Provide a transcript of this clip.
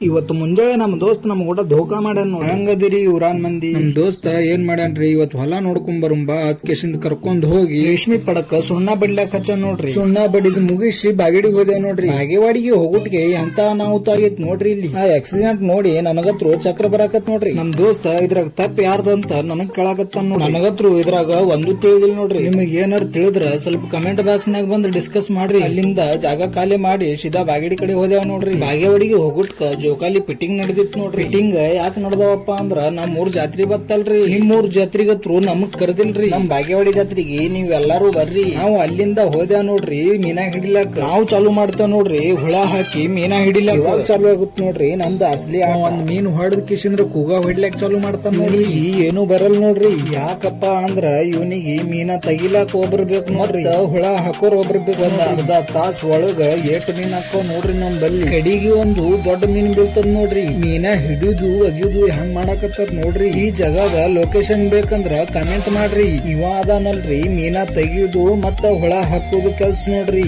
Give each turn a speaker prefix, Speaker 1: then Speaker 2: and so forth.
Speaker 1: ಇವತ್ತು ಮುಂಜಾನೆ ನಮ್ ದೋಸ್ತ್ ನಮ್ ಕೂಡ ಧೋಕಾ ಮಾಡ್ಯಾನ ನೋಡಿ. ಹೆಂಗದಿರಿ ಊರಾನ್ ಮಂದಿ? ನಮ್ ದೋಸ್ತ ಏನ್ ಮಾಡ್ಯಾನ್ರಿ, ಇವತ್ ಹೊಲ ನೋಡ್ಕೊಂಡ್ ಬರುಂಬಾ ಅದ್ಕೇಶಿಂದ ಕರ್ಕೊಂಡ್ ಹೋಗಿ ರೇಷ್ಮಿ ಪಡಕ ಸುಣ್ಣ ಬಡ್ಲಾಕ್ ಹಚ್ಚ ನೋಡ್ರಿ. ಸುಣ್ಣ ಬಡಿದ್ ಮುಗಿಸಿ ಬಾಗೇಡಿಗೆ ಹೋದೇವ್ ನೋಡ್ರಿ. ಬಾಗೇವಾಡಿಗೆ ಹೋಗುಟ್ಗೆ ಎಂತ ಅನಾಹುತ ಆಗೈತ್ ನೋಡ್ರಿ. ಇಲ್ಲಿ ಆ ಆಕ್ಸಿಡೆಂಟ್ ನೋಡಿ ನನಗತ್ರು ಚಕ್ರ ಬರಾಕತ್ ನೋಡ್ರಿ. ನಮ್ ದೋಸ್ತ ಇದ್ರಾಗ ತಪ್ಪ ಯಾರ್ದಂತ ನನಗ್ ಕೇಳಾಕತ್ತಾನ ನೋಡ್ರಿ. ನನಗತ್ರು ಇದ್ರಾಗ ಒಂದು ತಿಳಿದಿಲ್ಲ ನೋಡ್ರಿ. ನಿಮಗ್ ಏನಾರು ತಿಳಿದ್ರ ಸ್ವಲ್ಪ ಕಮೆಂಟ್ ಬಾಕ್ಸ್ ನಾಗ ಬಂದ್ ಡಿಸ್ಕಸ್ ಮಾಡ್ರಿ. ಅಲ್ಲಿಂದ ಜಾಗ ಖಾಲಿ ಮಾಡಿ ಸೀದಾ ಬಾಗೇಡಿ ಕಡೆ ಹೋದೇವ್ ನೋಡ್ರಿ. ಬಾಗೇವಾಡಿಗೆ ಹೋಗುಟ್ಕ ಜೋಕಾಲಿ ಫಿಟ್ಟಿಂಗ್ ನಡೆದಿತ್ ನೋಡ್ರಿ. ಫಿಟ್ಟಿಂಗ್ ಯಾಕೆ ನಡ್ದವಪ್ಪ ಅಂದ್ರ ನಮ್ ಊರ್ ಜಾತ್ರಿ ಬತ್ತಲ್ರಿ. ನಿಮ್ ಊರ್ ಜಾತ್ರಿಗತ್ರು ನಮಗ್ ಕರೆದಿಲ್ರಿ. ನಮ್ ಬಾಗೇವಾಡಿ ಜಾತ್ರೆಗೆ ನೀವ್ ಎಲ್ಲಾರು ಬರ್ರಿ. ನಾವು ಅಲ್ಲಿಂದ ಹೋದೇವ್ ನೋಡ್ರಿ ಮೀನಾ ಹಿಡಿಲಕ್. ನಾವು ಚಾಲು ಮಾಡ್ತೇವ್ ನೋಡ್ರಿ ಹುಳ ಹಾಕಿ ಮೀನಾ ಹಿಡಿಲಕ್. ಇವಾಗ ಚಾಲು ಆಗುತ್ ನೋಡ್ರಿ ನಮ್ದು ಅಸಲಿ. ಒಂದ್ ಮೀನ್ ಹೊಡೆದ್ ಕಿಸಿಂದ್ರ ಕೂಗ ಹೊಡ್ಲಿಕ್ ಚಾಲು ಮಾಡ್ತಾನ ನೋಡ್ರಿ. ಏನು ಬರಲ್ ನೋಡ್ರಿ. ಯಾಕಪ್ಪ ಅಂದ್ರ ಇವನಿಗೆ ಮೀನಾ ತೆಗಿಲಾಕ್ ಒಬ್ರು ಬೇಕು ನೋಡ್ರಿ, ಹುಳ ಹಾಕೋರ್ ಒಬ್ರು ಬೇಕು. ಒಂದ್ ಅರ್ಧ ತಾಸ್ ಒಳಗ ಏಟ್ ಮೀನ್ ಹಾಕೋ ನೋಡ್ರಿ ನಮ್ ಬಲ್ಲಿ. ಕಡಿಗೆ ಒಂದು ದೊಡ್ಡ ಮೀನ್ ಬೀಳ್ತದ ನೋಡ್ರಿ. ಮೀನಾ ಹಿಡಿದು ಅಗಿಯುದು ಹೆಂಗ್ ಮಾಡಾಕತ್ತಾರ ನೋಡ್ರಿ. ಈ ಜಾಗದ ಲೊಕೇಶನ್ ಬೇಕಂದ್ರ ಕಮೆಂಟ್ ಮಾಡ್ರಿ. ಇವ ಅದಾನಲ್ರಿ ಮೀನಾ ತೆಗಿಯುದು ಮತ್ತ ಹುಳ ಹಾಕೋದು ಕೆಲ್ಸ ನೋಡ್ರಿ.